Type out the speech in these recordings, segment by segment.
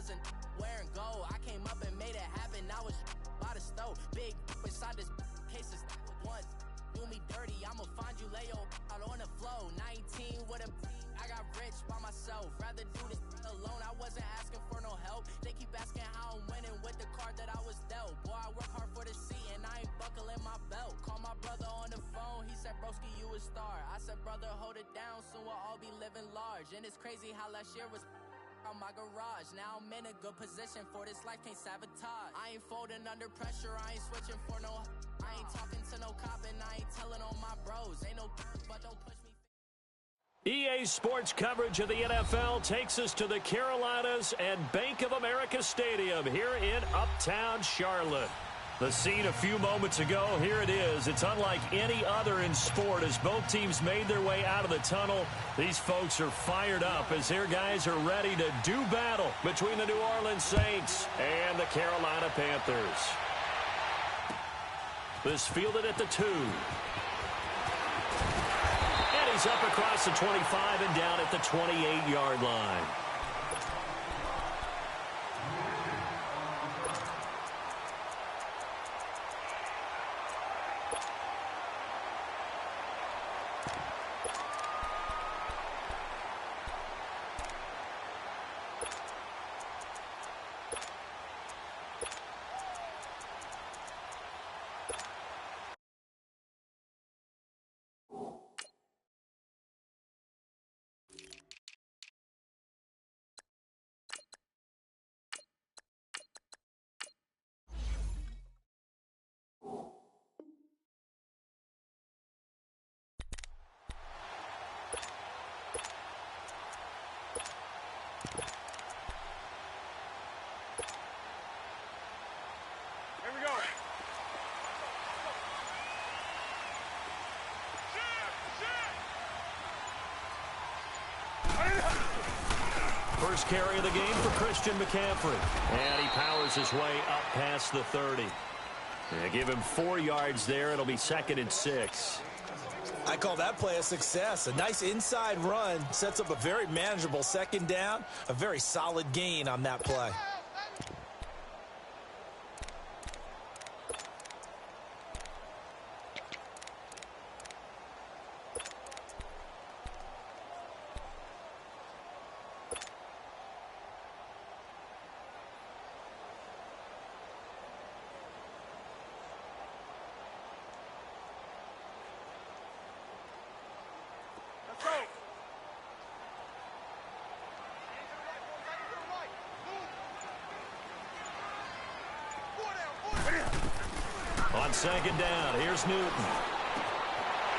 wasn't wearing gold. I came up and made it happen. I was by the stove. Big inside this cases once. Do me dirty, I'ma find you, lay your out on the floor. 19 with a I got rich by myself. Rather do this alone. I wasn't asking for no help. They keep asking how I'm winning with the card that I was dealt. Boy, I work hard for the seat and I ain't buckling my belt. Call my brother on the phone. He said, broski, you a star. I said, brother, hold it down. Soon we'll all be living large. And it's crazy how last year was on my garage. Now I'm in a good position for this life, can't sabotage. I ain't folding under pressure, I ain't switching for no. I ain't talking to no cop and I ain't telling on my bros. Ain't no but don't push me. EA Sports coverage of the NFL takes us to the Carolinas and Bank of America Stadium here in Uptown Charlotte. The scene a few moments ago, here it is. It's unlike any other in sport as both teams made their way out of the tunnel. These folks are fired up as their guys are ready to do battle between the New Orleans Saints and the Carolina Panthers. This fielded at the 2. And he's up across the 25 and down at the 28-yard line. First carry of the game for Christian McCaffrey. And he powers his way up past the 30. They give him 4 yards there. It'll be 2nd and 6. I call that play a success. A nice inside run sets up a very manageable 2nd down. A very solid gain on that play. On 2nd down, here's Newton.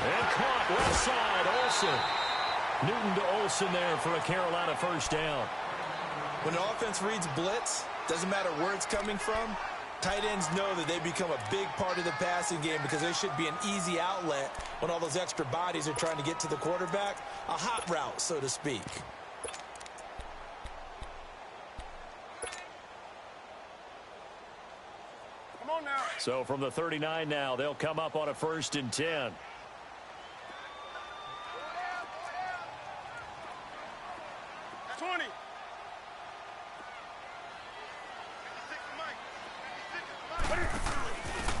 And caught left side, Olsen. Newton to Olsen there for a Carolina first down. When an offense reads blitz, doesn't matter where it's coming from, tight ends know that they become a big part of the passing game because there should be an easy outlet when all those extra bodies are trying to get to the quarterback. A hot route, so to speak. So from the 39 now, they'll come up on a 1st and 10.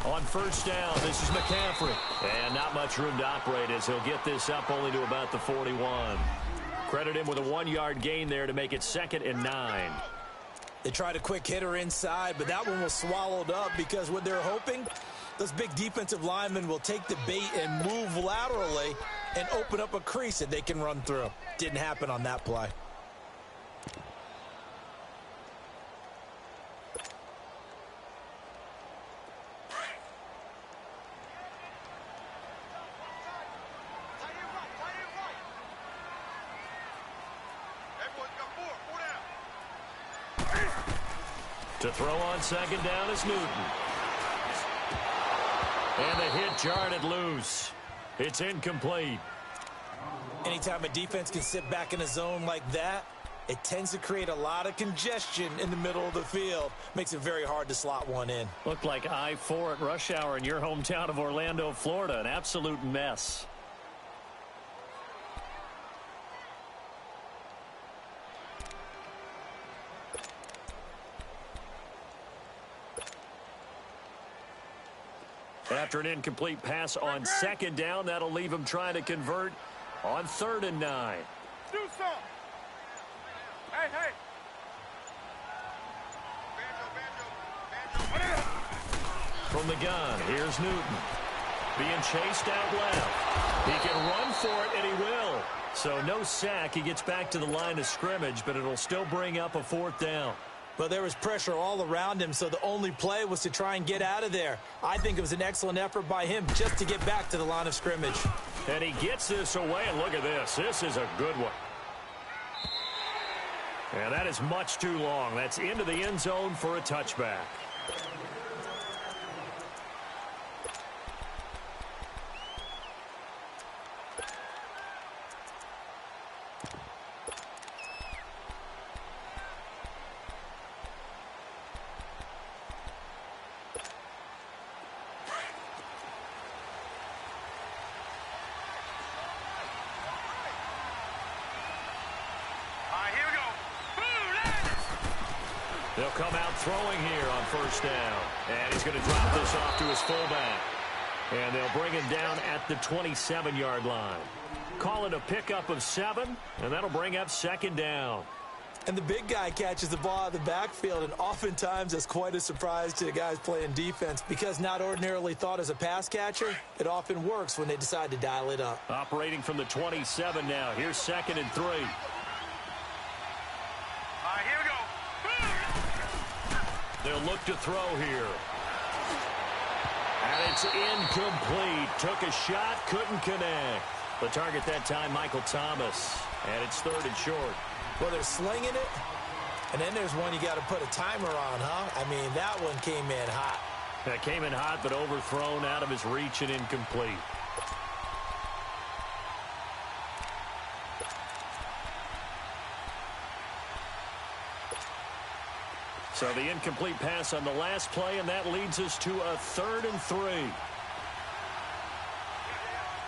On 1st down, this is McCaffrey. And not much room to operate as he'll get this up only to about the 41. Credit him with a 1-yard gain there to make it 2nd and 9. They tried a quick hitter inside, but that one was swallowed up because what they're hoping, those big defensive linemen will take the bait and move laterally and open up a crease that they can run through. Didn't happen on that play. To throw on 2nd down is Newton. And the hit jarred it loose. It's incomplete. Anytime a defense can sit back in a zone like that, it tends to create a lot of congestion in the middle of the field. Makes it very hard to slot one in. Looked like I-4 at rush hour in your hometown of Orlando, Florida. An absolute mess. After an incomplete pass on second down, that'll leave him trying to convert on 3rd and 9. Do something. Hey. From the gun, here's Newton. Being chased out left. He can run for it, and he will. So no sack. He gets back to the line of scrimmage, but it'll still bring up a 4th down. Well, there was pressure all around him, so the only play was to try and get out of there. I think it was an excellent effort by him just to get back to the line of scrimmage. And he gets this away, and look at this. This is a good one. And that is much too long. That's into the end zone for a touchback. They'll come out throwing here on 1st down. And he's going to drop this off to his fullback. And they'll bring him down at the 27-yard line. Call it a pickup of 7, and that'll bring up 2nd down. And the big guy catches the ball out of the backfield, and oftentimes that's quite a surprise to the guys playing defense because not ordinarily thought as a pass catcher, it often works when they decide to dial it up. Operating from the 27 now. Here's 2nd and 3. They'll look to throw here. And it's incomplete. Took a shot, couldn't connect. The target that time, Michael Thomas. And it's 3rd and short. Well, they're slinging it. And then there's one you got to put a timer on, huh? I mean, that one came in hot. That came in hot, but overthrown out of his reach and incomplete. So the incomplete pass on the last play, and that leads us to a 3rd and 3. Here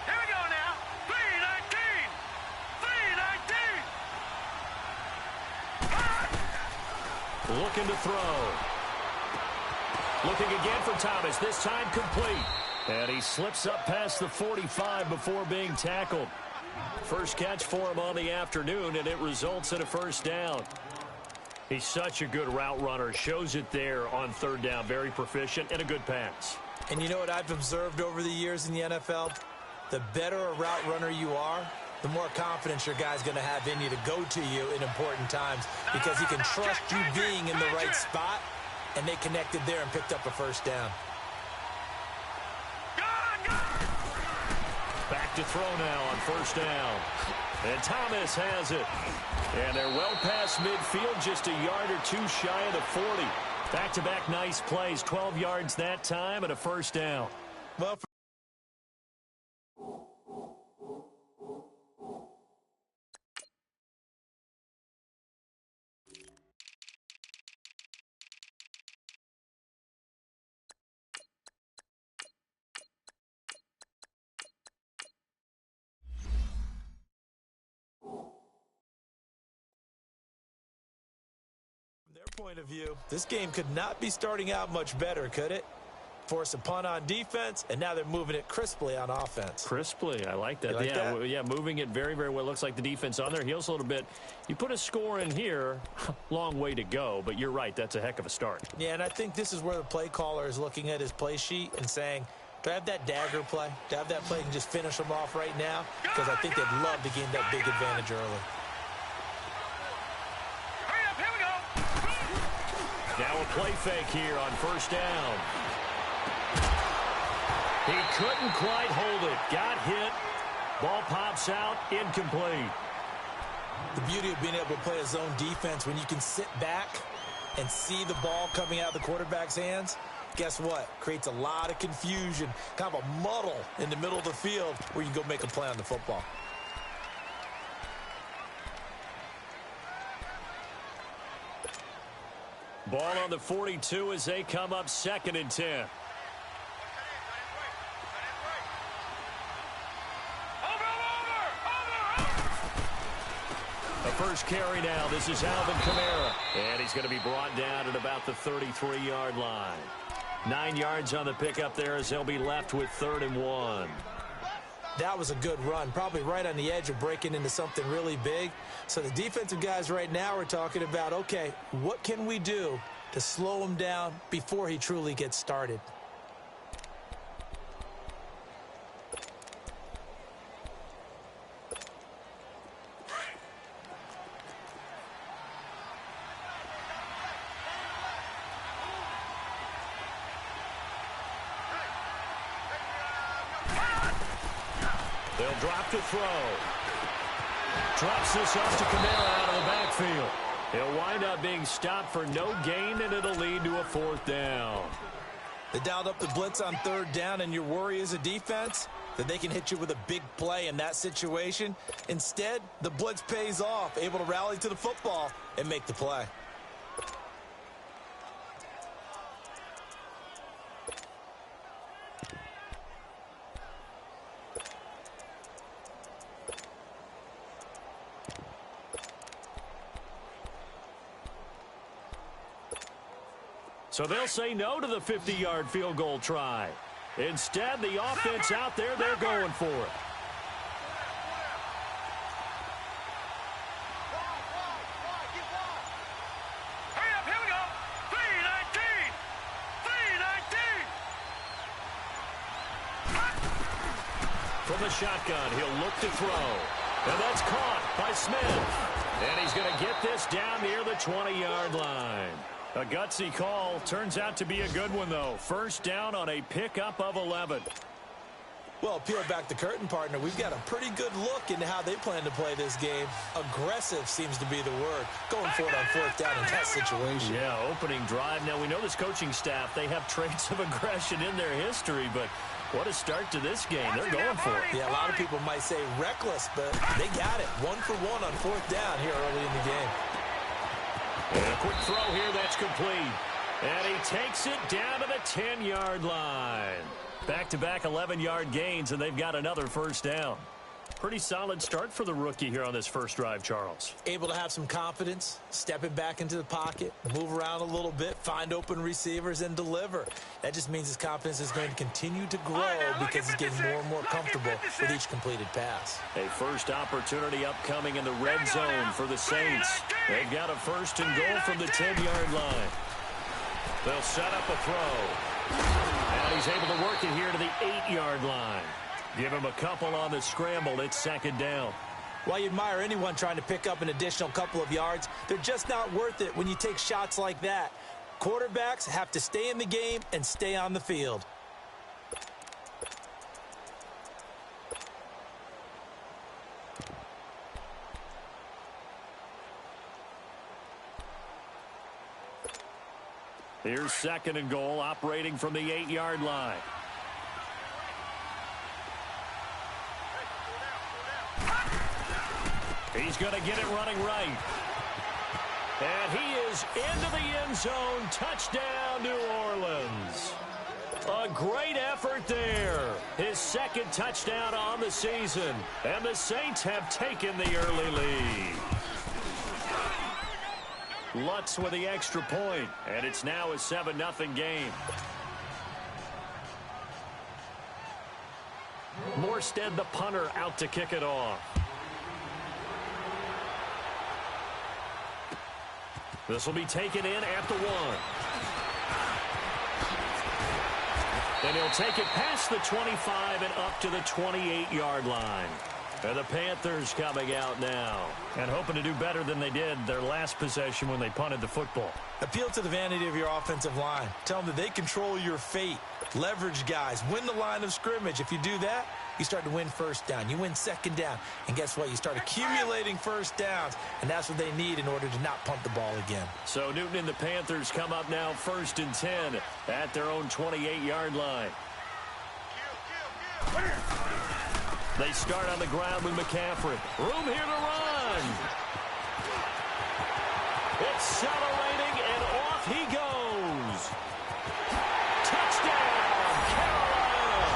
we go now. 3-19. 3-19. Looking to throw. Looking again for Thomas. This time complete. And he slips up past the 45 before being tackled. First catch for him on the afternoon, and it results in a 1st down. He's such a good route runner. Shows it there on 3rd down. Very proficient and a good pass. And you know what I've observed over the years in the NFL? The better a route runner you are, the more confidence your guy's going to have in you to go to you in important times because he can trust you being in the right spot, and they connected there and picked up a 1st down. Back to throw now on 1st down. And Thomas has it. And they're well past midfield, just a yard or 2 shy of the 40. Back-to-back nice plays, 12 yards that time and a 1st down. Well, point of view, this game could not be starting out much better, could it? Force a punt on defense, and now they're moving it crisply on offense. Crisply, I like that. Yeah, moving it very, very well. Looks like the defense on their heels a little bit. You put a score in here, long way to go, but you're right, that's a heck of a start. Yeah, and I think this is where the play caller is looking at his play sheet and saying, do I have that dagger play? Do I have that play and just finish them off right now? Because I think they'd love to gain that big advantage early. Now a play fake here on 1st down. He couldn't quite hold it. Got hit. Ball pops out. Incomplete. The beauty of being able to play a zone defense when you can sit back and see the ball coming out of the quarterback's hands, guess what? Creates a lot of confusion, kind of a muddle in the middle of the field where you can go make a play on the football. Ball on the 42 as they come up 2nd and 10. The first carry now. This is Alvin Kamara. And he's going to be brought down at about the 33-yard line. 9 yards on the pickup there as they'll be left with 3rd and 1. That was a good run, probably right on the edge of breaking into something really big. So the defensive guys right now are talking about, okay, what can we do to slow him down before he truly gets started? They'll drop to throw. Drops this off to Kamara out of the backfield. He'll wind up being stopped for no gain, and it'll lead to a 4th down. They dialed up the blitz on 3rd down, and your worry as a defense that they can hit you with a big play in that situation. Instead, the blitz pays off, able to rally to the football and make the play. So they'll say no to the 50-yard field goal try. Instead, the offense out there, they're going for it. Hurry up, here we go. 319. 319. From the shotgun, he'll look to throw. And that's caught by Smith. And he's going to get this down near the 20-yard line. A gutsy call. Turns out to be a good one, though. 1st down on a pickup of 11. Well, peel back the curtain, partner. We've got a pretty good look into how they plan to play this game. Aggressive seems to be the word. Going for it on 4th down in that situation. Yeah, opening drive. Now, we know this coaching staff, they have traits of aggression in their history, but what a start to this game. They're going for it. Yeah, a lot of people might say reckless, but they got it. 1 for 1 on 4th down here early in the game. And a quick throw here that's complete. And he takes it down to the 10-yard line. Back-to-back 11-yard gains, and they've got another 1st down. Pretty solid start for the rookie here on this first drive, Charles. Able to have some confidence, stepping back into the pocket, move around a little bit, find open receivers, and deliver. That just means his confidence is going to continue to grow because he's getting more and more comfortable with each completed pass. A first opportunity upcoming in the red zone for the Saints. They've got a 1st and goal from the 10-yard line. They'll set up a throw. And he's able to work it here to the 8-yard line. Give him a couple on the scramble. It's 2nd down. While you admire anyone trying to pick up an additional couple of yards, they're just not worth it when you take shots like that. Quarterbacks have to stay in the game and stay on the field. Here's 2nd and goal, operating from the 8-yard line. He's going to get it running right. And he is into the end zone. Touchdown, New Orleans. A great effort there. His 2nd touchdown on the season. And the Saints have taken the early lead. Lutz with the extra point, and it's now a 7-0 game. Morstead, the punter, out to kick it off. This will be taken in at the 1. And he'll take it past the 25 and up to the 28-yard line. And the Panthers coming out now and hoping to do better than they did their last possession when they punted the football. Appeal to the vanity of your offensive line. Tell them that they control your fate. Leverage guys. Win the line of scrimmage. If you do that, you start to win 1st down. You win 2nd down. And guess what? You start accumulating 1st downs. And that's what they need in order to not punt the ball again. So Newton and the Panthers come up now 1st and 10 at their own 28-yard line. They start on the ground with McCaffrey. Room here to run. Accelerating, and off he goes. Touchdown, Carolina.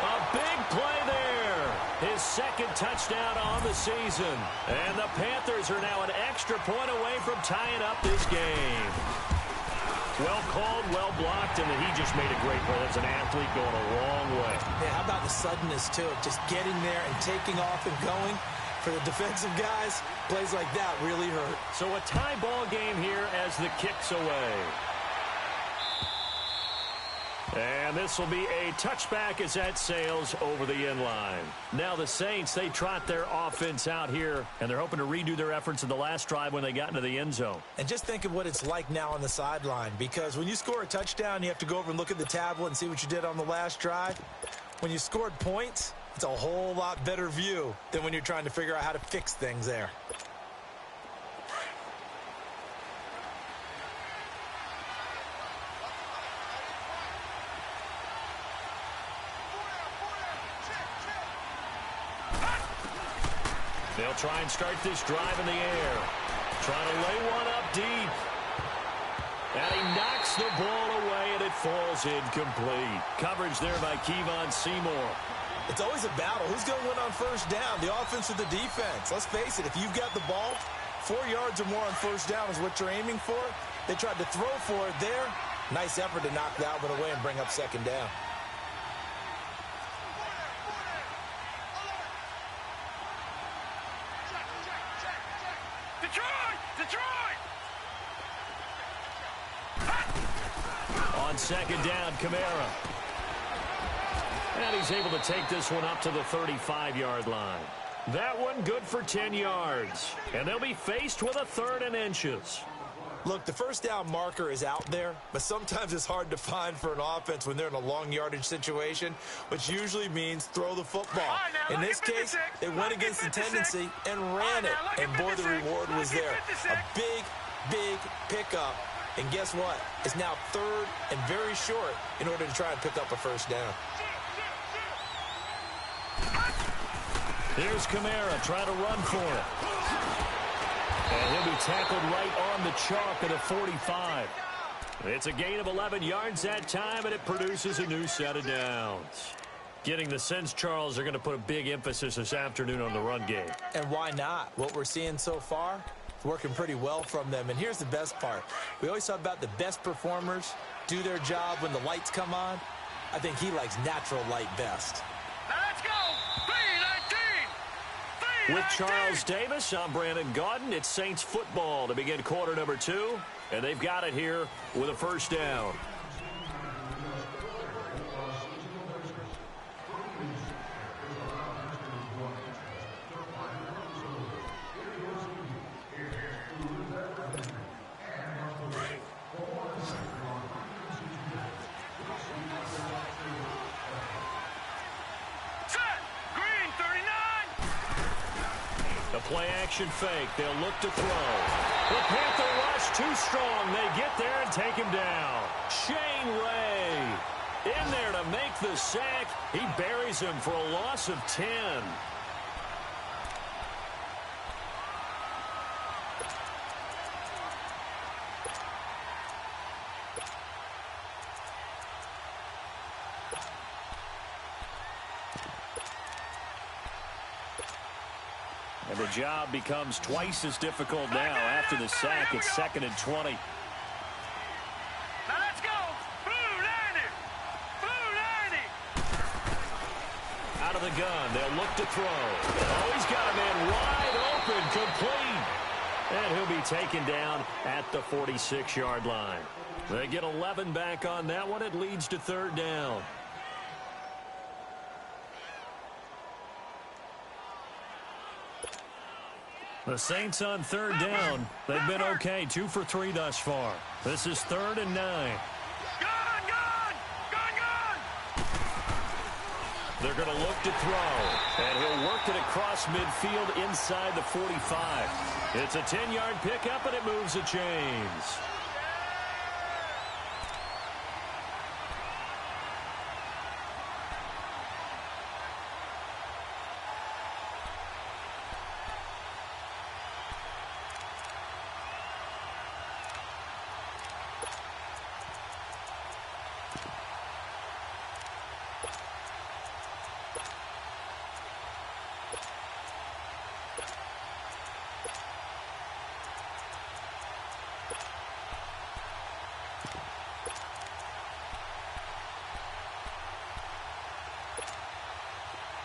A big play there. His 2nd touchdown on the season. And the Panthers are now an extra point away from tying up this game. Well called, well blocked, and then he just made a great play. That's an athlete going a long way. Yeah, how about the suddenness, too, of just getting there and taking off and going? For the defensive guys, plays like that really hurt. So a tie ball game here as the kick's away. And this will be a touchback as that sails over the end line. Now the Saints, they trot their offense out here, and they're hoping to redo their efforts in the last drive when they got into the end zone. And just think of what it's like now on the sideline, because when you score a touchdown, you have to go over and look at the tablet and see what you did on the last drive. When you scored points, it's a whole lot better view than when you're trying to figure out how to fix things there. They'll try and start this drive in the air. Trying to lay one up deep. And he knocks the ball away, and it falls incomplete. Coverage there by Kevon Seymour. It's always a battle. Who's going to win on first down, the offense or the defense? Let's face it, if you've got the ball, 4 yards or more on first down is what you're aiming for. They tried to throw for it there. Nice effort to knock that one away and bring up second down. Detroit! On second down, Kamara. And he's able to take this one up to the 35-yard line. That one good for 10 yards. And they'll be faced with a 3rd and inches. Look, the first down marker is out there, but sometimes it's hard to find for an offense when they're in a long yardage situation, which usually means throw the football. In this case, they went against the tendency and ran it, and boy, the reward was there. A big, big pickup, and guess what? It's now 3rd and very short in order to try and pick up a first down. Here's Kamara trying to run for it. And he'll be tackled right on the chalk at a 45. It's a gain of 11 yards that time, and it produces a new set of downs. Getting the sense, Charles, they're going to put a big emphasis this afternoon on the run game. And why not? What we're seeing so far is working pretty well from them. And here's the best part. We always talk about the best performers do their job when the lights come on. I think he likes natural light best. Now let's go! 3-19! With Charles Davis, I'm Brandon Gaudin. It's Saints football to begin quarter number 2, and they've got it here with a first down. Play-action fake. They'll look to throw. The Panther rush too strong. They get there and take him down. Shane Ray in there to make the sack. He buries him for a loss of 10. And the job becomes twice as difficult now after the sack. It's 2nd and 20. Now let's go! Blue 90! Blue 90! Out of the gun. They'll look to throw. Oh, he's got a man wide open, complete. And he'll be taken down at the 46-yard line. They get 11 back on that one. It leads to 3rd down. The Saints on 3rd down. They've been okay, 2 for 3 thus far. This is 3rd and 9. Gone! They're going to look to throw, and he'll work it across midfield inside the 45. It's a 10-yard pickup, and it moves the chains.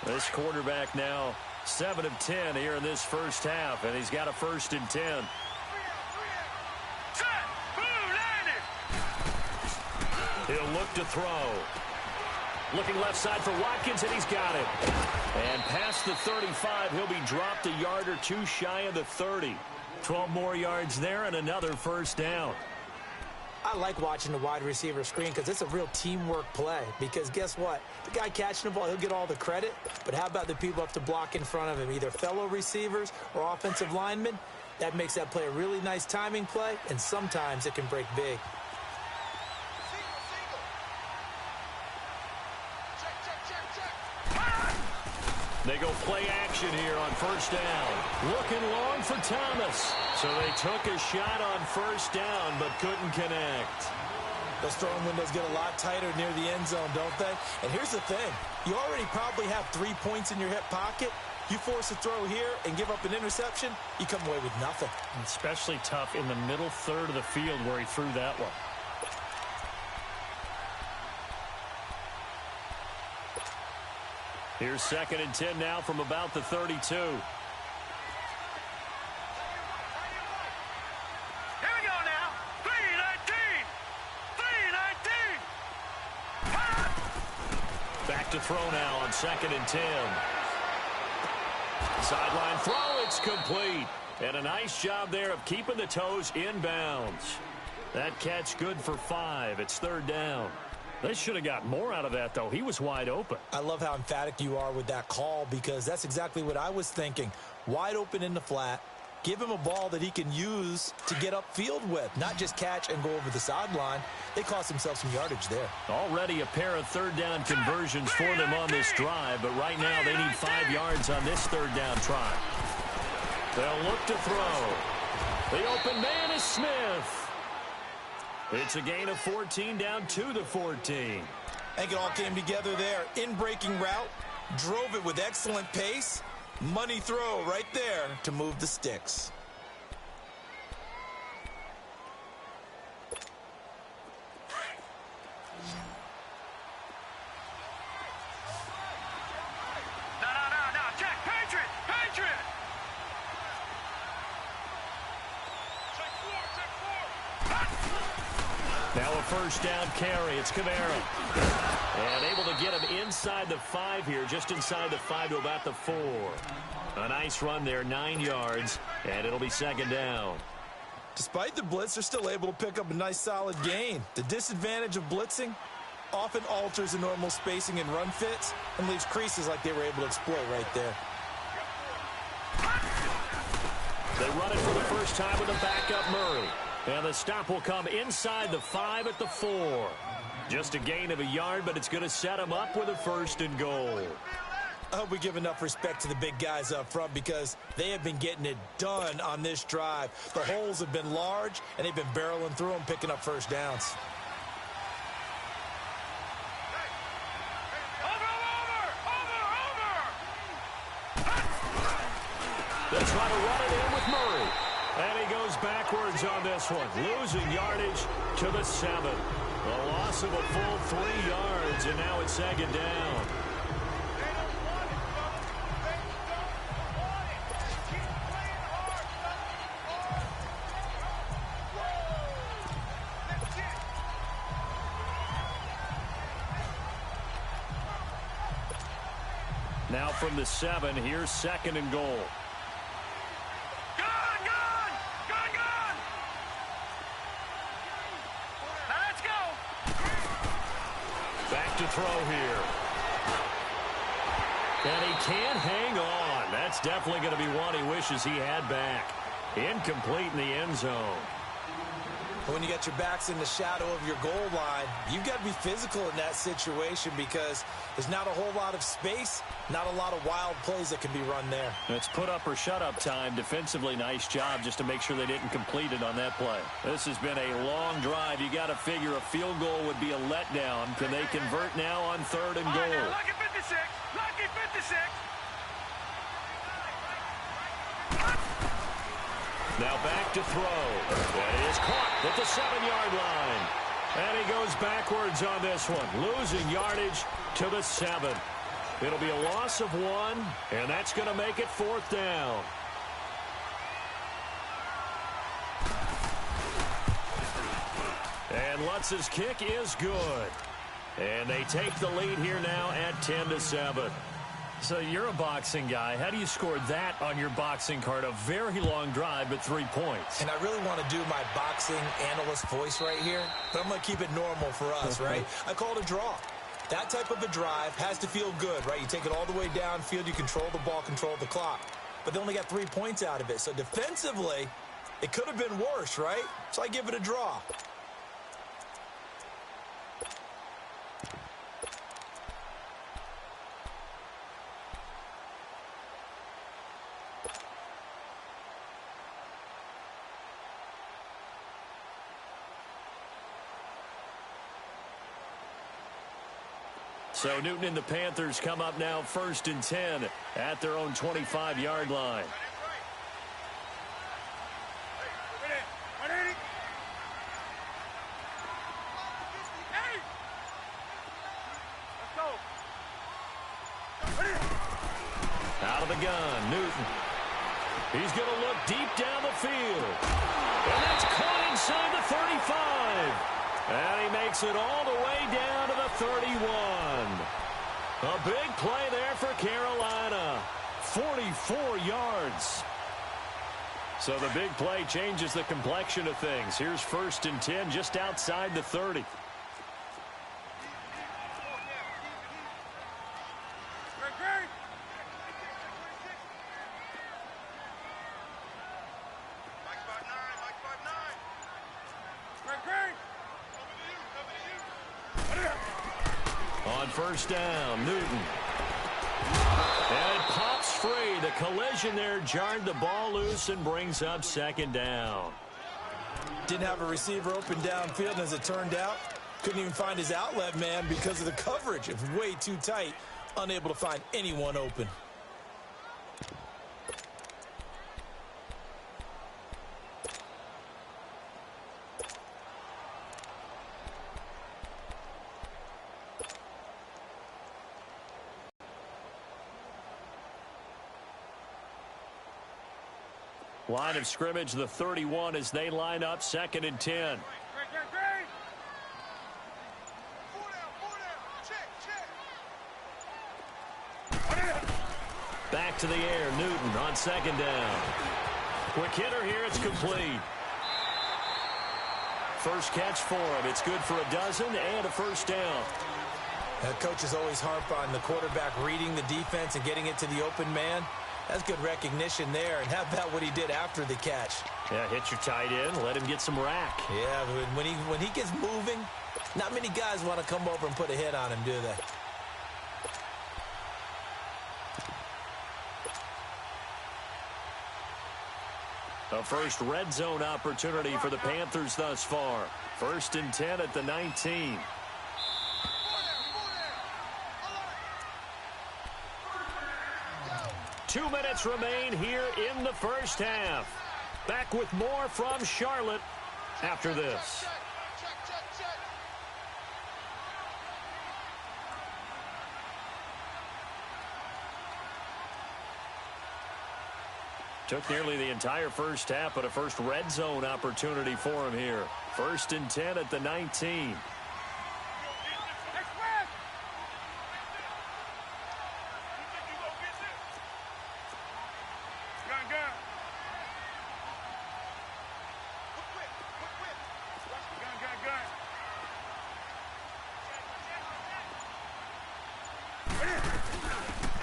This quarterback now 7 of 10 here in this first half, and he's got a 1st and 10. He'll look to throw. Looking left side for Watkins, and he's got it. And past the 35, he'll be dropped a yard or two shy of the 30. 12 more yards there and another 1st down. I like watching the wide receiver screen because it's a real teamwork play. Because guess what? The guy catching the ball, he'll get all the credit. But how about the people up to block in front of him, either fellow receivers or offensive linemen? That makes that play a really nice timing play, and sometimes it can break big. They go play action here on 1st down. Looking long for Thomas. So they took a shot on 1st down, but couldn't connect. Those throwing windows get a lot tighter near the end zone, don't they? And here's the thing. You already probably have 3 points in your hip pocket. You force a throw here and give up an interception, you come away with nothing. Especially tough in the middle third of the field where he threw that one. Here's 2nd and 10 now from about the 32. Here we go now. 3-19. 3-19. Back to throw now on 2nd and 10. Sideline throw, it's complete. And a nice job there of keeping the toes inbounds. That catch good for 5. It's 3rd down. They should have got more out of that, though. He was wide open. I love how emphatic you are with that call because that's exactly what I was thinking. Wide open in the flat. Give him a ball that he can use to get upfield with, not just catch and go over the sideline. They cost themselves some yardage there. Already a pair of 3rd down conversions for them on this drive, but right now they need 5 yards on this 3rd down try. They'll look to throw. The open man is Smith. It's a gain of 14 down to the 14. I think it all came together there. In-breaking route, drove it with excellent pace. Money throw right there to move the sticks. No, check, Patriot. Now a 1st down carry. It's Kamara. And able to get him inside the 5 here, just inside the 5 to about the 4. A nice run there, 9 yards, and it'll be 2nd down. Despite the blitz, they're still able to pick up a nice solid gain. The disadvantage of blitzing often alters the normal spacing and run fits and leaves creases like they were able to exploit right there. They run it for the first time with a backup Murray. And the stop will come inside the 5 at the 4. Just a gain of a yard, but it's going to set him up with a 1st and goal. I hope we give enough respect to the big guys up front because they have been getting it done on this drive. The holes have been large, and they've been barreling through them, picking up 1st downs. They'll try to run it in with Murray. And he goes backwards on this one, losing yardage to the 7. A loss of a full 3 yards, and now it's 2nd down. Now from the 7, here's 2nd and goal. To throw here. And he can't hang on. That's definitely going to be one he wishes he had back. Incomplete in the end zone. When you got your backs in the shadow of your goal line, you've got to be physical in that situation because there's not a whole lot of space, not a lot of wild plays that can be run there. It's put up or shut up time. Defensively, nice job just to make sure they didn't complete it on that play. This has been a long drive. You got to figure a field goal would be a letdown. Can they convert now on 3rd and goal? Now, lucky 56. Lucky 56. Now back to throw. That is caught at the 7-yard line. And he goes backwards on this one, losing yardage to the 7. It'll be a loss of 1, and that's going to make it 4th down. And Lutz's kick is good. And they take the lead here now at 10-7. So you're a boxing guy. How do you score that on your boxing card? A very long drive, but 3 points. And I really want to do my boxing analyst voice right here, but I'm going to keep it normal for us, right? I call it a draw. That type of a drive has to feel good, right? You take it all the way downfield, you control the ball, control the clock. But they only got 3 points out of it. So defensively, it could have been worse, right? So I give it a draw. So Newton and the Panthers come up now 1st and 10 at their own 25-yard line. Out of the gun, Newton. He's going to look deep down the field. And that's caught inside the 35. And he makes it all the way down to the 31. A big play there for Carolina. 44 yards. So the big play changes the complexion of things. Here's 1st and 10 just outside the 30. On 1st down, Newton. And it pops free. The collision there jarred the ball loose and brings up 2nd down. Didn't have a receiver open downfield, and as it turned out, couldn't even find his outlet man because of the coverage. It was way too tight, unable to find anyone open. Line of scrimmage, the 31 as they line up 2nd and 10. Back to the air, Newton on 2nd down. Quick hitter here, it's complete. First catch for him. It's good for a dozen and a 1st down. Coaches always harp on the quarterback reading the defense and getting it to the open man. That's good recognition there. And how about what he did after the catch? Yeah, hit your tight end, let him get some rack. Yeah, but when he gets moving, not many guys want to come over and put a hit on him, do they? A first red zone opportunity for the Panthers thus far. 1st and 10 at the 19. Two minutes remain here in the 1st half. Back with more from Charlotte after this. Took nearly the entire 1st half, but a first red zone opportunity for him here. 1st and 10 at the 19.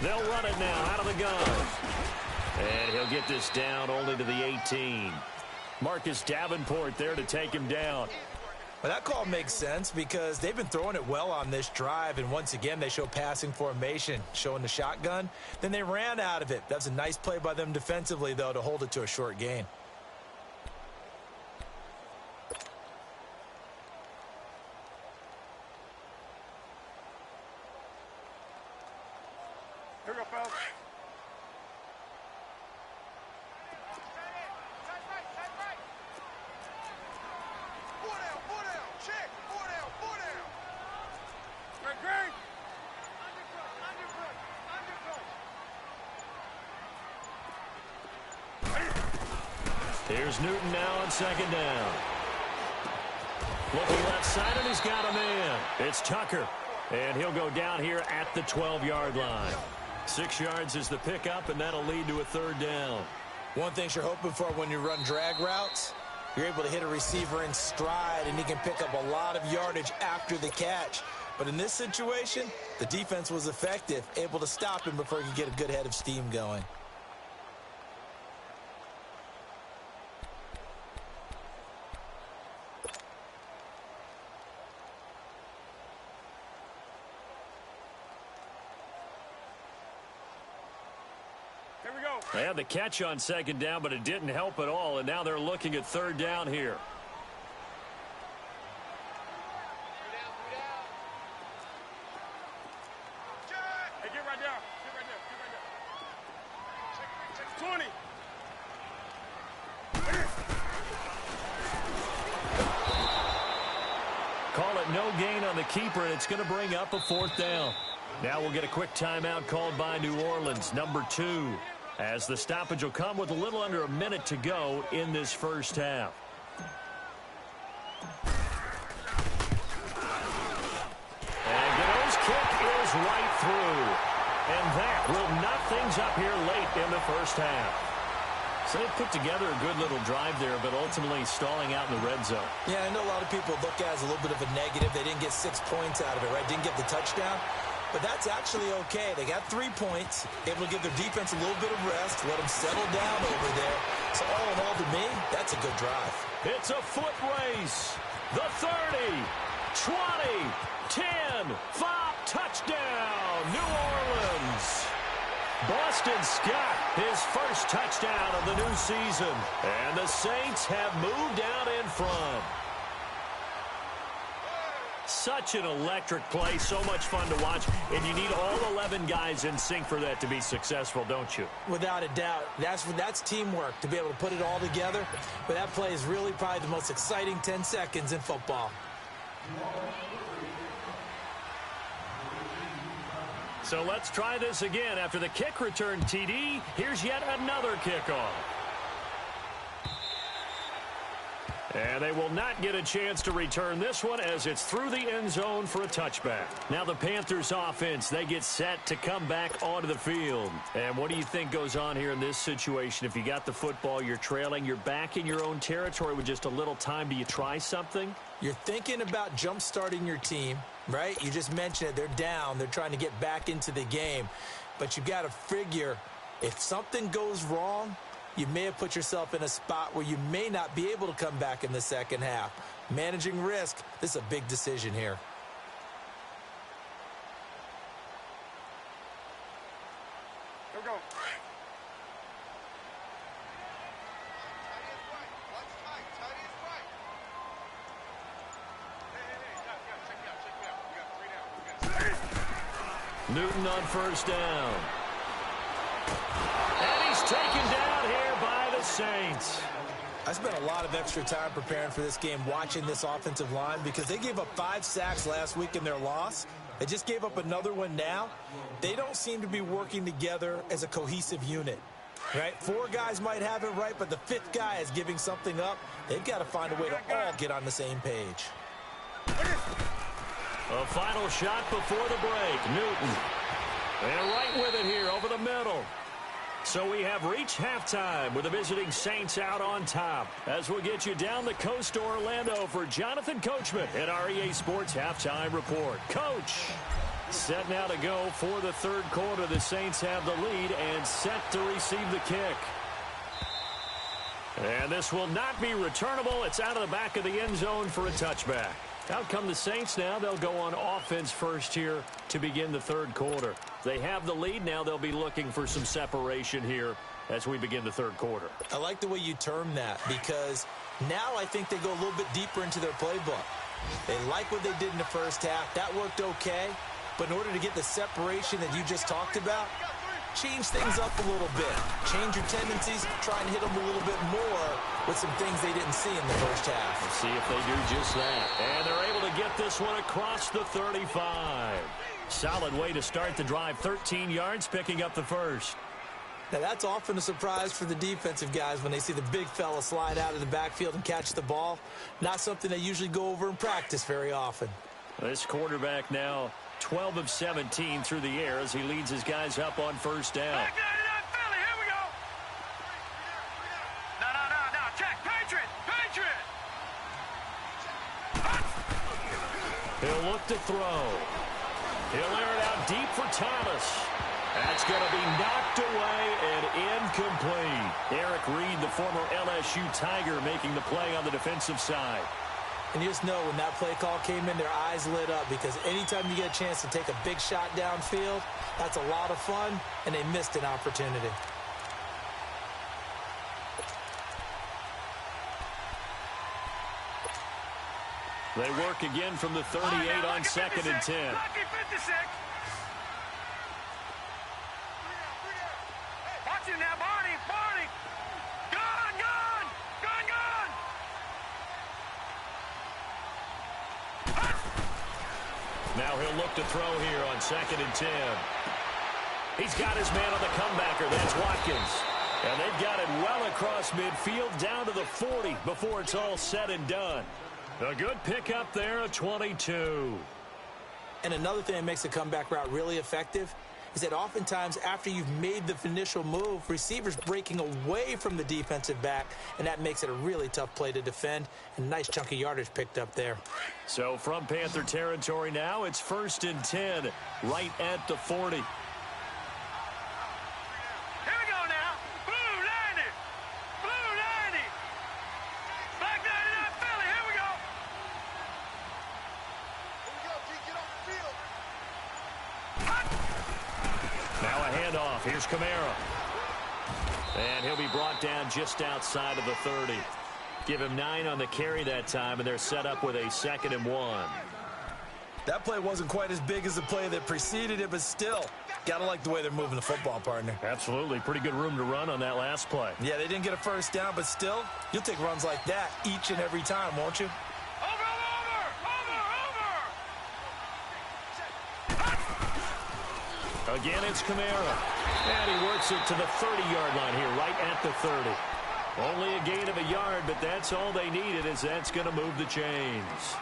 They'll run it now out of the gun. And he'll get this down only to the 18. Marcus Davenport there to take him down. Well, that call makes sense because they've been throwing it well on this drive, and once again they show passing formation, showing the shotgun. Then they ran out of it. That's a nice play by them defensively, though, to hold it to a short gain. Here we go, fellas. Here's Newton now on second down. Looking left side, and he's got a man. It's Tucker, and he'll go down here at the 12-yard line. 6 yards is the pickup, and that'll lead to a third down. One thing you're hoping for when you run drag routes, you're able to hit a receiver in stride, and he can pick up a lot of yardage after the catch. But in this situation, the defense was effective, able to stop him before he could get a good head of steam going. They had the catch on second down, but it didn't help at all, and now they're looking at third down here. Hey, get right down. Get right there. Get right there. 20. Call it no gain on the keeper, and it's going to bring up a fourth down. Now we'll get a quick timeout called by New Orleans, number 2. As the stoppage will come with a little under a minute to go in this first half. And Gano's kick is right through. And that will knock things up here late in the first half. So they put together a good little drive there, but ultimately stalling out in the red zone. Yeah, I know a lot of people look at it as a little bit of a negative. They didn't get 6 points out of it, right? Didn't get the touchdown. But that's actually okay. They got 3 points, able to give their defense a little bit of rest, let them settle down over there. So all in all, to me, that's a good drive. It's a foot race. The 30, 20, 10, 5, touchdown, New Orleans. Boston Scott, his first touchdown of the new season. And the Saints have moved out in front. Such an electric play, so much fun to watch, and you need all 11 guys in sync for that to be successful, don't you? Without a doubt. That's teamwork, to be able to put it all together. But that play is really probably the most exciting 10 seconds in football. So let's try this again. After the kick return TD, here's yet another kickoff. And they will not get a chance to return this one as it's through the end zone for a touchback. Now the Panthers offense, they get set to come back onto the field. And what do you think goes on here in this situation? If you got the football, you're trailing, you're back in your own territory with just a little time. Do you try something? You're thinking about jump-starting your team, right? You just mentioned it. They're down. They're trying to get back into the game. But you got to figure if something goes wrong, you may have put yourself in a spot where you may not be able to come back in the second half. Managing risk, this is a big decision here. Here we go. Newton on first down. And he's taken down here by the Saints. I spent a lot of extra time preparing for this game, watching this offensive line, because they gave up 5 sacks last week in their loss. They just gave up another one now. They don't seem to be working together as a cohesive unit, right? 4 guys might have it right, but the 5th guy is giving something up. They've got to find a way to all get on the same page. A final shot before the break. Newton. And right with it here over the middle. So we have reached halftime with the visiting Saints out on top. As we'll get you down the coast to Orlando for Jonathan Coachman at our EA Sports Halftime Report. Coach, set now to go for the third quarter. The Saints have the lead and set to receive the kick. And this will not be returnable. It's out of the back of the end zone for a touchback. Out come the Saints now. They'll go on offense first here to begin the third quarter. They have the lead. Now they'll be looking for some separation here as we begin the third quarter. I like the way you term that, because now I think they go a little bit deeper into their playbook. They like what they did in the first half. That worked okay. But in order to get the separation that you just talked about, change things up a little bit. Change your tendencies. Try and hit them a little bit more with some things they didn't see in the first half. Let's see if they do just that. And they're able to get this one across the 35. Solid way to start the drive. 13 yards, picking up the first. Now, that's often a surprise for the defensive guys when they see the big fella slide out of the backfield and catch the ball. Not something they usually go over in practice very often. This quarterback now 12 of 17 through the air as he leads his guys up on first down. Back there to that Philly. Here we go. No. Check. Patriot. He'll look to throw. He'll air it out deep for Thomas. That's going to be knocked away and incomplete. Eric Reed, the former LSU Tiger, making the play on the defensive side. And you just know when that play call came in, their eyes lit up because anytime you get a chance to take a big shot downfield, that's a lot of fun, and they missed an opportunity. They work again from the 38 on 2nd and 10. Lucky 56. Watch him now, Barney. Gun. Now he'll look to throw here on 2nd and 10. He's got his man on the comebacker. That's Watkins. And they've got it well across midfield down to the 40 before it's all said and done. A good pickup there, a 22. And another thing that makes the comeback route really effective is that oftentimes after you've made the initial move, receivers breaking away from the defensive back, and that makes it a really tough play to defend. And nice chunk of yardage picked up there. So from Panther territory now, it's 1st and 10, right at the 40. Here we go now. Blue 90. Back there to that Philly. Here we go. Get off the field. Now a handoff. Here's Kamara. And he'll be brought down just outside of the 30. Give him 9 on the carry that time, and they're set up with a 2nd and 1. That play wasn't quite as big as the play that preceded it, but still, gotta like the way they're moving the football, partner. Absolutely. Pretty good room to run on that last play. Yeah, they didn't get a first down, but still, you'll take runs like that each and every time, won't you? Again, it's Kamara. And he works it to the 30-yard line here, right at the 30. Only a gain of a yard, but that's all they needed, as that's going to move the chains.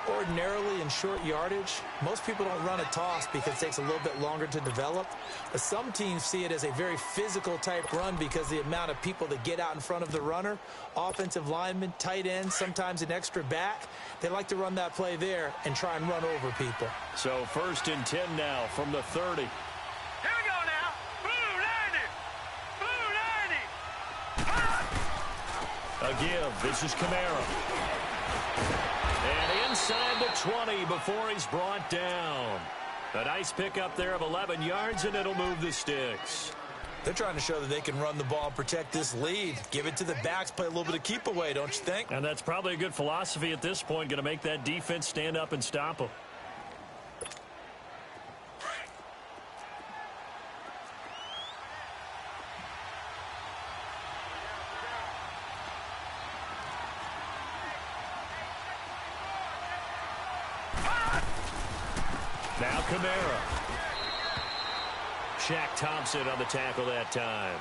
Ordinarily in short yardage, most people don't run a toss because it takes a little bit longer to develop. But some teams see it as a very physical type run because the amount of people that get out in front of the runner, offensive linemen, tight ends, sometimes an extra back, they like to run that play there and try and run over people. So 1st and 10 now from the 30. Here we go now. Blue 90. A give. This is Kamara. And inside the 20 before he's brought down. A nice pickup there of 11 yards, and it'll move the sticks. They're trying to show that they can run the ball and protect this lead. Give it to the backs, play a little bit of keep away, don't you think? And that's probably a good philosophy at this point, going to make that defense stand up and stop them. Now Kamara. Shaq Thompson on the tackle that time.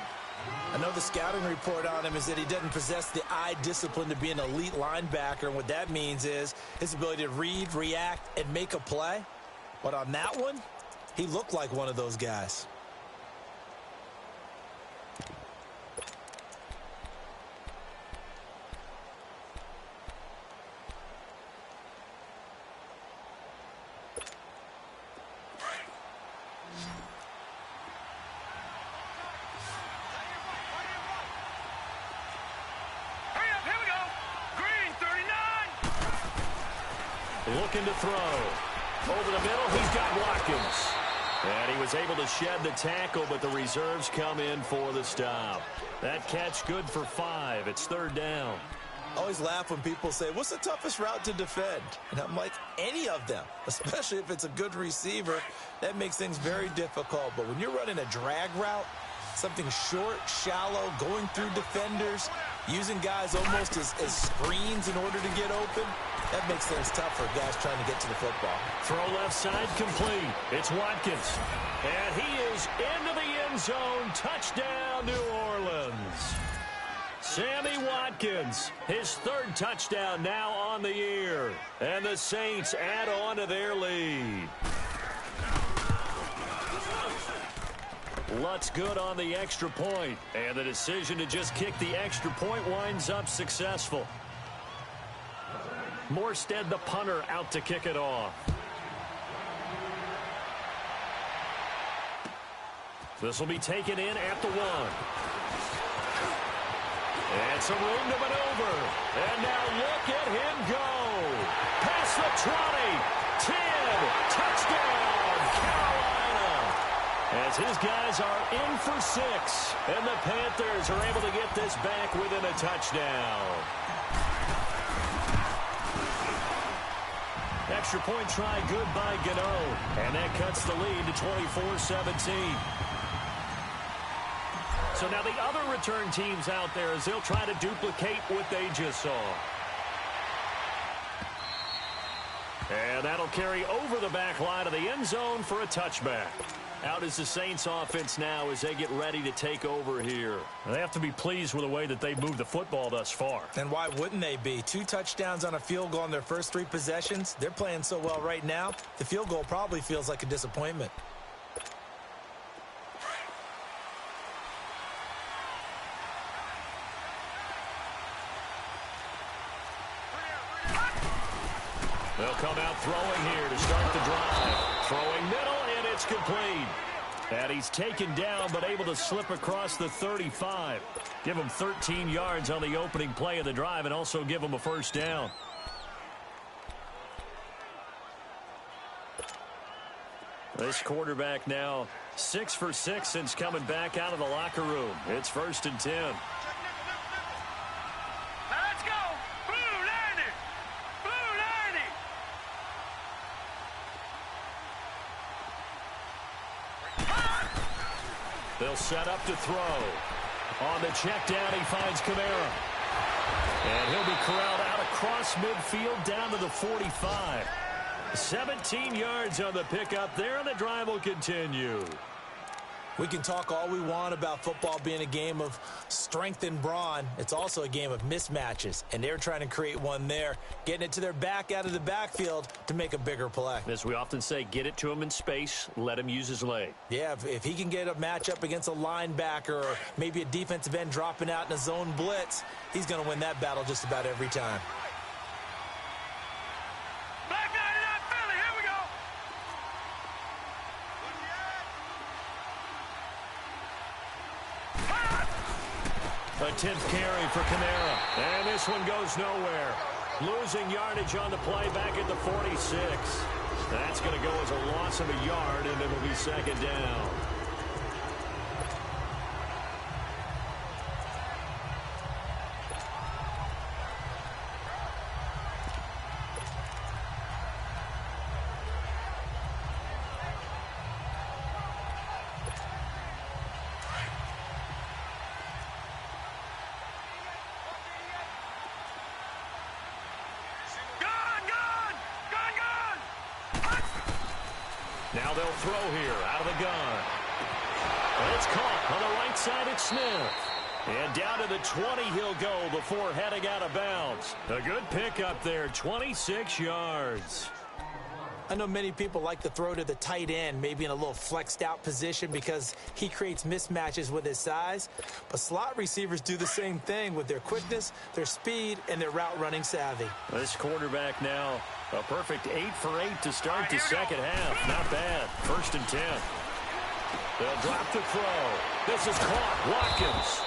I know the scouting report on him is that he doesn't possess the eye discipline to be an elite linebacker, and what that means is his ability to read, react, and make a play. But on that one, he looked like one of those guys. Looking to throw. Over the middle, he's got Watkins. And he was able to shed the tackle, but the reserves come in for the stop. That catch good for 5. It's 3rd down. I always laugh when people say, what's the toughest route to defend? And I'm like, any of them, especially if it's a good receiver. That makes things very difficult. But when you're running a drag route, something short, shallow, going through defenders, using guys almost as screens in order to get open. That makes things tough for guys trying to get to the football. Throw left side complete. It's Watkins. And he is into the end zone. Touchdown, New Orleans. Sammy Watkins, his third touchdown now on the year. And the Saints add on to their lead. Lutz good on the extra point. And the decision to just kick the extra point winds up successful. Morstead, the punter, out to kick it off. This will be taken in at the 1. And some room to maneuver. And now look at him go. Past the 20. 10. Touchdown, Carolina. As his guys are in for 6. And the Panthers are able to get this back within a touchdown. Extra point try good by Gano. And that cuts the lead to 24-17. So now the other return teams out there as they'll try to duplicate what they just saw. And that'll carry over the back line of the end zone for a touchback. Out is the Saints offense now as they get ready to take over here. They have to be pleased with the way that they've moved the football thus far. And why wouldn't they be? 2 touchdowns on a field goal in their first 3 possessions. They're playing so well right now, the field goal probably feels like a disappointment. They'll come out throwing here to start the drive. Throwing middle, and it's complete. And he's taken down, but able to slip across the 35. Give him 13 yards on the opening play of the drive and also give him a first down. This quarterback now 6 for 6 since coming back out of the locker room. It's 1st and 10. Let's go! Blue 90! Blue 90! They'll set up to throw. On the check down, he finds Kamara. And he'll be corralled out across midfield down to the 45. 17 yards on the pickup there, and the drive will continue. We can talk all we want about football being a game of strength and brawn. It's also a game of mismatches, and they're trying to create one there, getting it to their back out of the backfield to make a bigger play. As we often say, get it to him in space, let him use his leg. Yeah, if he can get a matchup against a linebacker or maybe a defensive end dropping out in a zone blitz, he's going to win that battle just about every time. A 10th carry for Kamara. And this one goes nowhere. Losing yardage on the play back at the 46. That's going to go as a loss of a yard, and it'll be 2nd down. Now they'll throw here out of the gun. And it's caught on the right side at Smith. And down to the 20 he'll go before heading out of bounds. A good pickup there, 26 yards. I know many people like to throw to the tight end, maybe in a little flexed out position because he creates mismatches with his size. But slot receivers do the same thing with their quickness, their speed, and their route running savvy. This quarterback now a perfect 8 for 8 to start the second half. Not bad. 1st and 10. They'll drop the throw. This is caught. Watkins.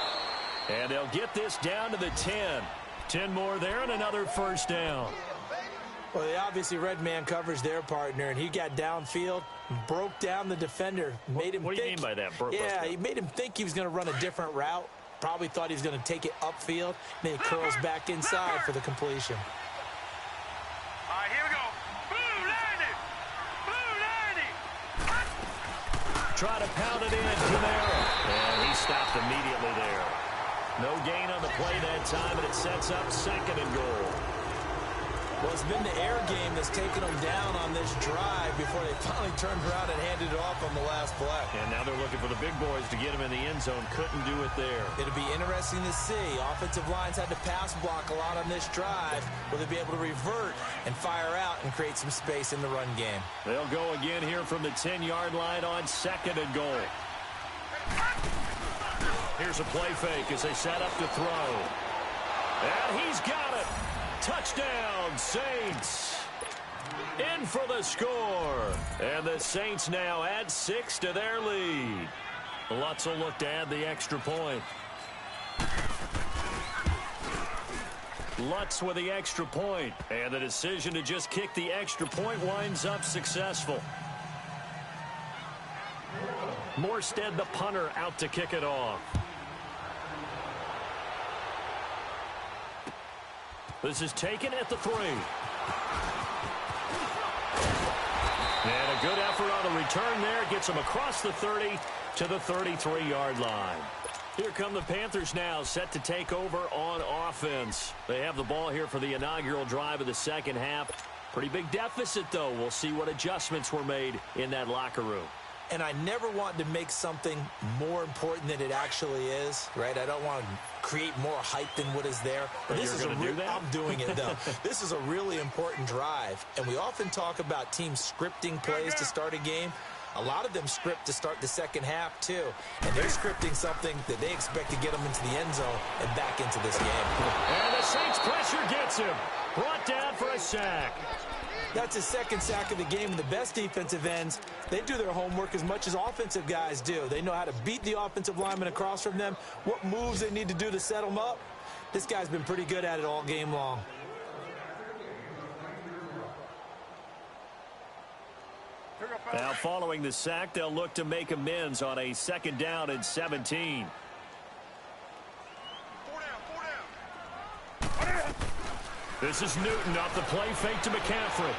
And they'll get this down to the 10. 10 more there and another first down. Well, they obviously red man coverage their partner, and he got downfield, broke down the defender, made him What do you mean by that? Yeah, he made him think he was going to run a different route. Probably thought he was going to take it upfield. Then he curls back inside for the completion. All right, here we go. Blue 90! Blue 90! Try to pound it in. Kamara. And he stopped immediately there. No gain on the play that time, and it sets up 2nd and goal. Well, it's been the air game that's taken them down on this drive before they finally turned around and handed it off on the last play. And now they're looking for the big boys to get him in the end zone. Couldn't do it there. It'll be interesting to see. Offensive lines had to pass block a lot on this drive. Will they be able to revert and fire out and create some space in the run game? They'll go again here from the 10-yard line on 2nd and goal. Here's a play fake as they set up to throw. And he's got it. Touchdown, Saints. In for the score. And the Saints now add 6 to their lead. Lutz will look to add the extra point. Lutz with the extra point. And the decision to just kick the extra point winds up successful. Morstead, the punter, out to kick it off. This is taken at the 3. And a good effort on the return there. Gets him across the 30 to the 33-yard line. Here come the Panthers now, set to take over on offense. They have the ball here for the inaugural drive of the second half. Pretty big deficit, though. We'll see what adjustments were made in that locker room. And I never want to make something more important than it actually is, right? I don't want to create more hype than what is there. But this is I'm doing it, though. This is a really important drive. And we often talk about teams scripting plays to start a game. A lot of them script to start the second half, too. And they're scripting something that they expect to get them into the end zone and back into this game. And the Saints pressure gets him. Brought down for a sack. That's his 2nd sack of the game. And the best defensive ends, they do their homework as much as offensive guys do. They know how to beat the offensive lineman across from them, what moves they need to do to set them up. This guy's been pretty good at it all game long. Now following the sack, they'll look to make amends on a 2nd down and 17. This is Newton off the play fake to McCaffrey.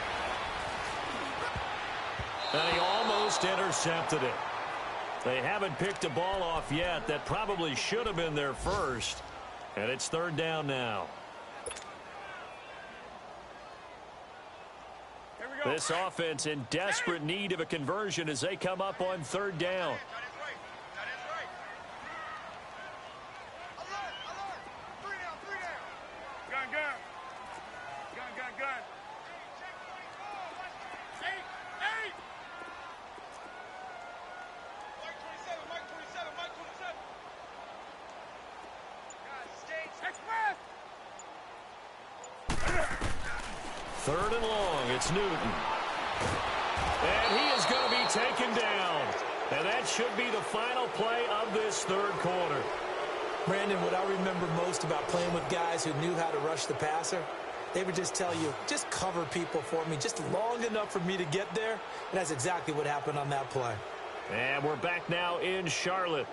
And he almost intercepted it. They haven't picked a ball off yet. That probably should have been their first. And it's 3rd down now. This offense in desperate need of a conversion as they come up on 3rd down. Third and long, it's Newton. And he is going to be taken down. And that should be the final play of this 3rd quarter. Brandon, what I remember most about playing with guys who knew how to rush the passer, they would just tell you, just cover people for me, just long enough for me to get there. And that's exactly what happened on that play. And we're back now in Charlotte.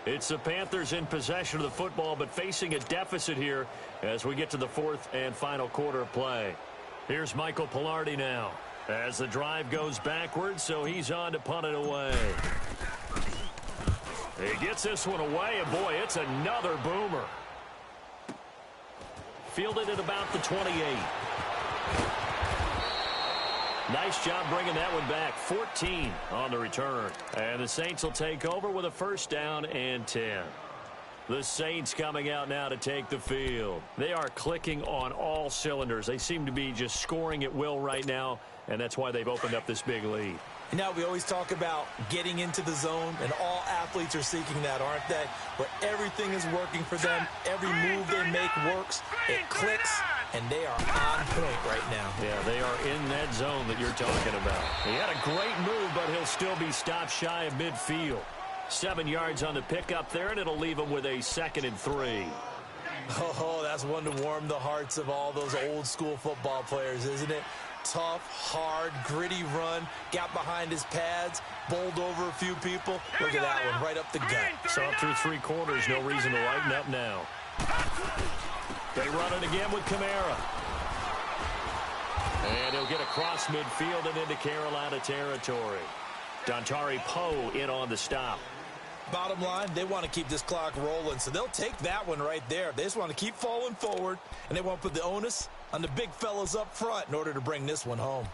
It's the Panthers in possession of the football, but facing a deficit here as we get to the 4th and final quarter of play. Here's Michael Palardy now as the drive goes backwards, so he's on to punt it away. He gets this one away, and boy, it's another boomer. Fielded at about the 28. Nice job bringing that one back. 14 on the return. And the Saints will take over with a 1st down and 10. The Saints coming out now to take the field. They are clicking on all cylinders. They seem to be just scoring at will right now, and that's why they've opened up this big lead. Now, we always talk about getting into the zone, and all athletes are seeking that, aren't they? Where everything is working for them, every move they make works, it clicks, and they are on point right now. Yeah, they are in that zone that you're talking about. He had a great move, but he'll still be stopped shy of midfield. 7 yards on the pickup there, and it'll leave him with a 2nd and 3. Oh, that's one to warm the hearts of all those old-school football players, isn't it? Tough, hard, gritty run, got behind his pads, bowled over a few people. Look at that one, right up the gut. Saw through 3 quarters, no reason to lighten up now. They run it again with Kamara. And he'll get across midfield and into Carolina territory. Dontari Poe in on the stop. Bottom line, they want to keep this clock rolling, so they'll take that one right there. They just want to keep falling forward, and they want to put the onus on the big fellas up front in order to bring this one home.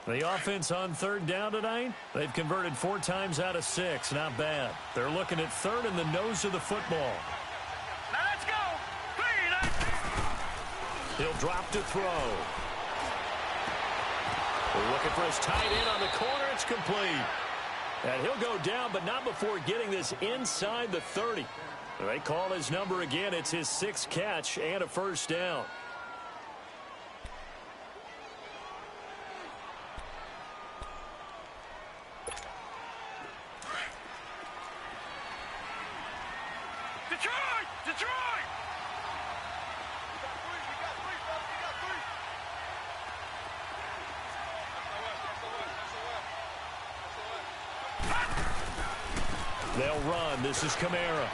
The offense on third down tonight, they've converted 4 times out of 6. Not bad. They're looking at third in the nose of the football. Now let's go. 3-19. He'll drop to throw. We're looking for his tight end on the corner. It's complete. And he'll go down, but not before getting this inside the 30. They call his number again. It's his 6th catch and a first down. Detroit! Detroit! They'll run. This is Kamara.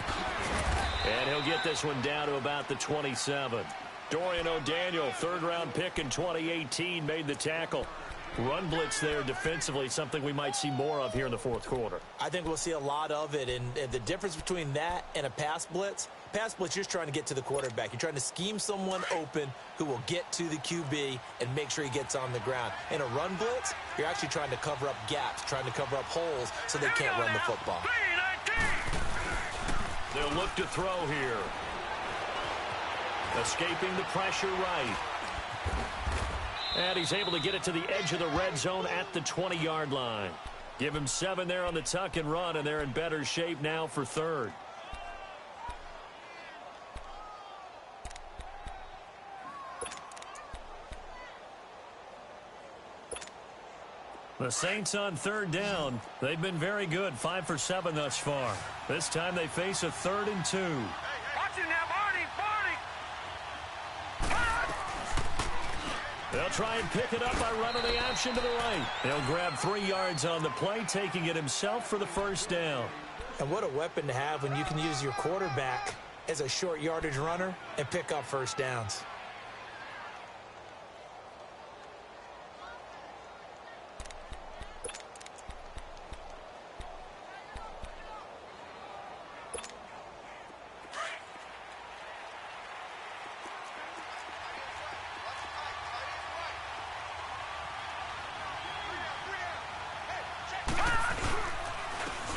And he'll get this one down to about the 27. Dorian O'Daniel, third-round pick in 2018, made the tackle. Run blitz there defensively, something we might see more of here in the fourth quarter. I think we'll see a lot of it, and the difference between that and a pass blitz, you're just trying to get to the quarterback. You're trying to scheme someone open who will get to the QB and make sure he gets on the ground. In a run blitz, you're actually trying to cover up gaps, trying to cover up holes so they can't run the football. 3-19. They'll look to throw here. Escaping the pressure right. And he's able to get it to the edge of the red zone at the 20-yard line. Give him 7 there on the tuck and run, and they're in better shape now for third. The Saints on third down. They've been very good, 5 for 7 thus far. This time they face a 3rd and 2. Watch it now, Barney! They'll try and pick it up by running the option to the right. He'll grab 3 yards on the play, taking it himself for the first down. And what a weapon to have when you can use your quarterback as a short yardage runner and pick up first downs.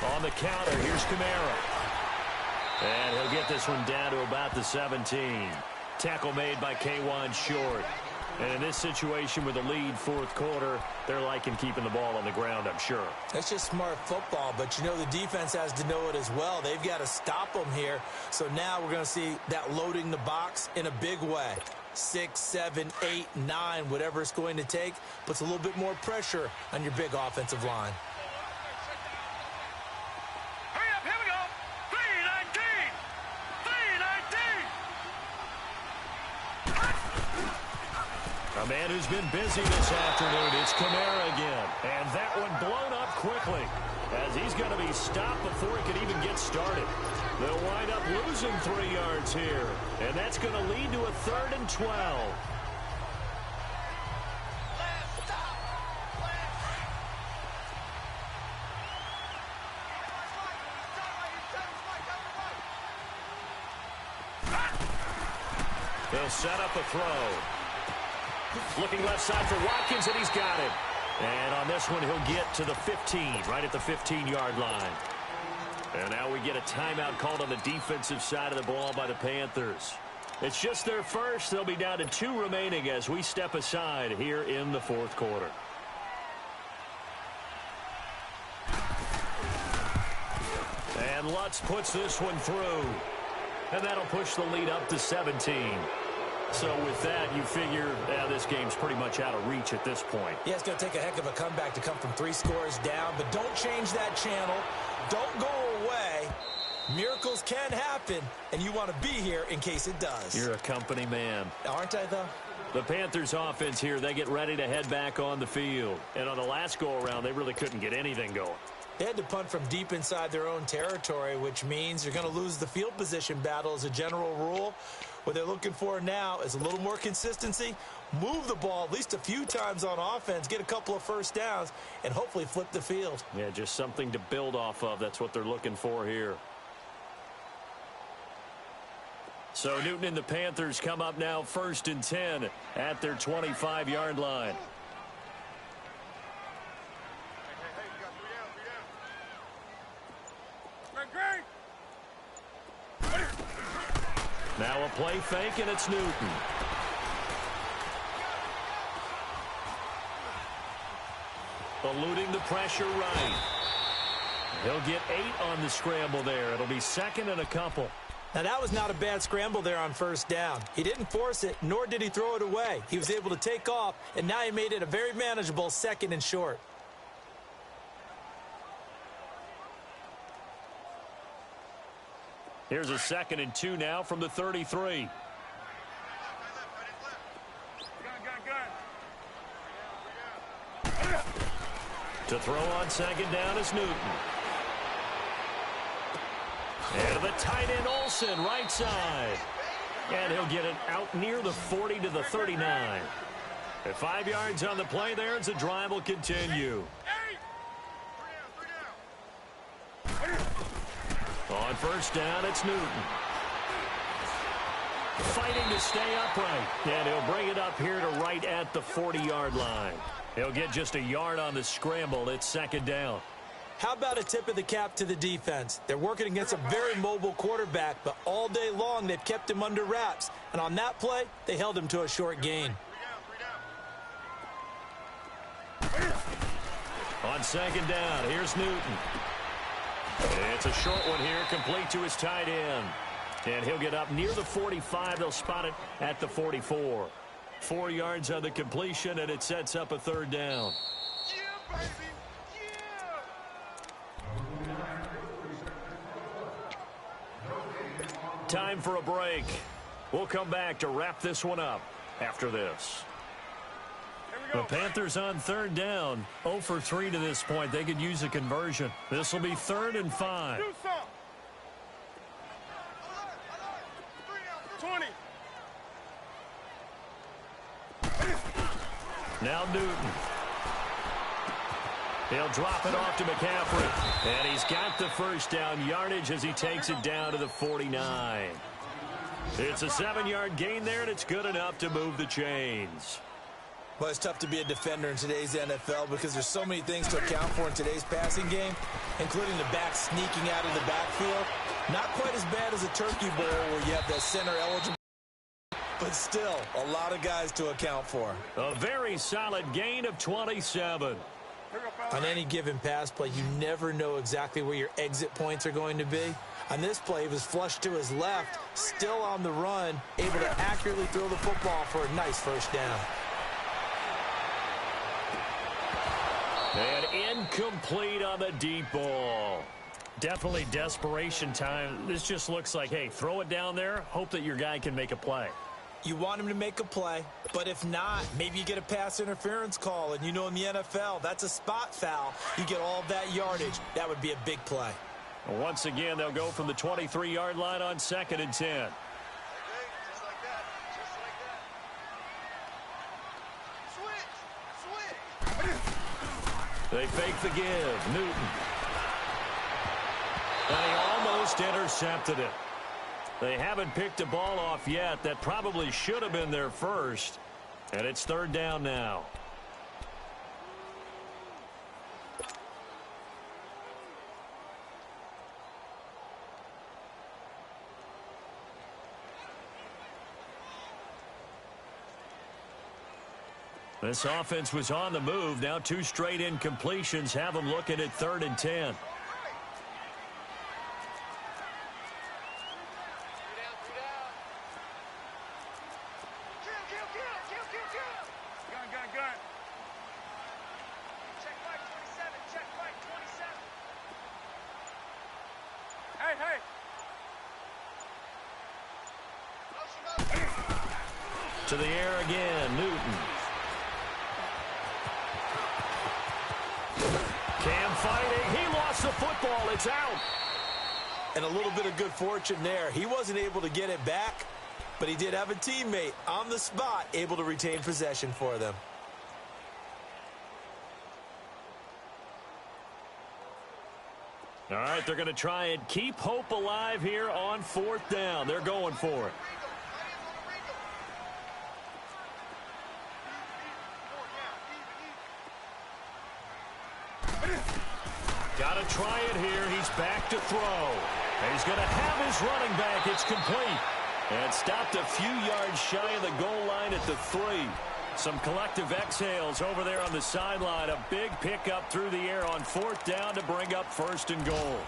On the counter, here's Kamara. And he'll get this one down to about the 17. Tackle made by K'Wan Short. And in this situation with a lead fourth quarter, they're liking keeping the ball on the ground, I'm sure. That's just smart football, but you know the defense has to know it as well. They've got to stop them here. So now we're going to see that loading the box in a big way. 6, 7, 8, 9, whatever it's going to take, puts a little bit more pressure on your big offensive line. A man who's been busy this afternoon, it's Kamara again. And that one blown up quickly as he's going to be stopped before he can even get started. They'll wind up losing 3 yards here, and that's going to lead to a 3rd and 12. They'll set up a throw. Looking left side for Watkins, and he's got it. And on this one, he'll get to the 15, right at the 15-yard line. And now we get a timeout called on the defensive side of the ball by the Panthers. It's just their first. They'll be down to 2 remaining as we step aside here in the fourth quarter. And Lutz puts this one through. And that'll push the lead up to 17. So with that, you figure this game's pretty much out of reach at this point. Yeah, it's going to take a heck of a comeback to come from 3 scores down, but don't change that channel. Don't go away. Miracles can happen, and you want to be here in case it does. You're a company man. Aren't I, though? The Panthers offense here, they get ready to head back on the field. And on the last go-around, they really couldn't get anything going. They had to punt from deep inside their own territory, which means you're going to lose the field position battle as a general rule. What they're looking for now is a little more consistency, move the ball at least a few times on offense, get a couple of first downs, and hopefully flip the field. Yeah, just something to build off of. That's what they're looking for here. So Newton and the Panthers come up now 1st and 10 at their 25-yard line. Now a play fake, and it's Newton. Eluding the pressure right. He'll get 8 on the scramble there. It'll be 2nd and a couple. Now, that was not a bad scramble there on 1st down. He didn't force it, nor did he throw it away. He was able to take off, and now he made it a very manageable 2nd and short. Here's a 2nd and 2 now from the 33. To throw on 2nd down is Newton. And the tight end Olsen, right side. And he'll get it out near the 40 to the 39. At 5 yards on the play there, as the drive will continue. On 1st down, it's Newton. Fighting to stay upright. And he'll bring it up here to right at the 40-yard line. He'll get just a yard on the scramble. It's 2nd down. How about a tip of the cap to the defense? They're working against a very mobile quarterback, but all day long they've kept him under wraps. And on that play, they held him to a short gain. On 2nd down, here's Newton. It's a short one here, complete to his tight end. And he'll get up near the 45. They'll spot it at the 44. 4 yards on the completion, and it sets up a 3rd down. Yeah, baby. Time for a break. We'll come back to wrap this one up after this. The Panthers on 3rd down. 0 for 3 to this point. They could use a conversion. This will be 3rd and 5. 20. Now Newton. He'll drop it off to McCaffrey. And he's got the 1st down yardage as he takes it down to the 49. It's a 7-yard gain there, and it's good enough to move the chains. Well, it's tough to be a defender in today's NFL because there's so many things to account for in today's passing game, including the back sneaking out of the backfield. Not quite as bad as a turkey bowl where you have the center eligible, but still a lot of guys to account for. A very solid gain of 27. On any given pass play, you never know exactly where your exit points are going to be. On this play, he was flushed to his left, still on the run, able to accurately throw the football for a nice 1st down. And incomplete on the deep ball. Definitely desperation time. This just looks like, hey, throw it down there, hope that your guy can make a play. You want him to make a play, but if not, maybe you get a pass interference call, and you know in the NFL, that's a spot foul. You get all of that yardage. That would be a big play. Once again, they'll go from the 23-yard line on 2nd and 10. Just like that. Just like that. Switch. They fake the give. Newton. And he almost intercepted it. They haven't picked a ball off yet. That probably should have been their first. And it's 3rd down now. This offense was on the move. Now 2 straight incompletions have them looking at 3rd and 10. To the air again, Newton. Cam fighting. He lost football. It's out. And a little bit of good fortune there. He wasn't able to get it back, but he did have a teammate on the spot able to retain possession for them. All right, they're going to try and keep hope alive here on 4th down. They're going for it. Got to try it here. He's back to throw. And he's going to have his running back. It's complete. And stopped a few yards shy of the goal line at the 3. Some collective exhales over there on the sideline. A big pickup through the air on 4th down to bring up 1st and goal.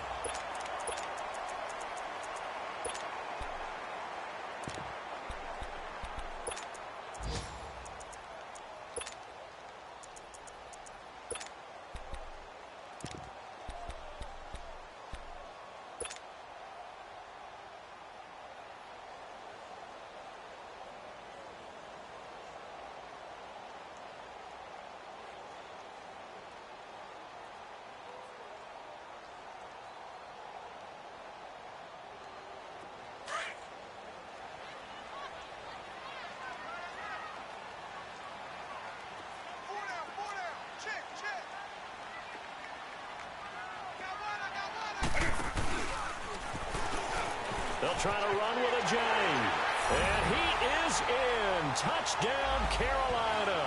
They'll try to run with a J. And he is in. Touchdown, Carolina.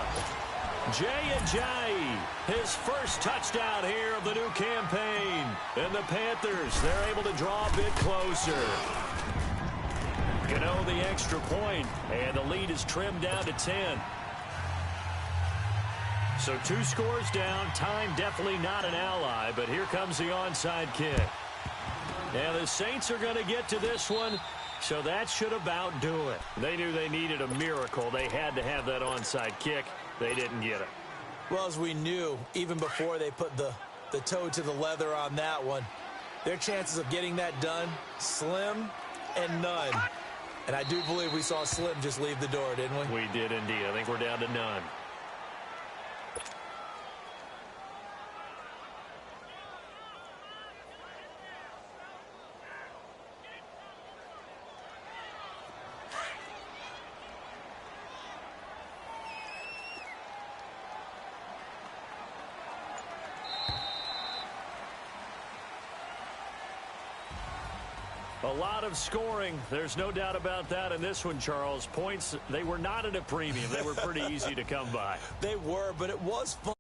J, his first touchdown here of the new campaign. And the Panthers, they're able to draw a bit closer. Gano the extra point, and the lead is trimmed down to 10. So 2 scores down. Time definitely not an ally, but here comes the onside kick. Now the Saints are going to get to this one, so that should about do it. They knew they needed a miracle. They had to have that onside kick. They didn't get it. Well, as we knew, even before they put the toe to the leather on that one, their chances of getting that done, slim and none. And I do believe we saw Slim just leave the door, didn't we? We did indeed. I think we're down to none. A lot of scoring. There's no doubt about that in this one, Charles. Points, they were not at a premium. They were pretty easy to come by. They were, but it was fun.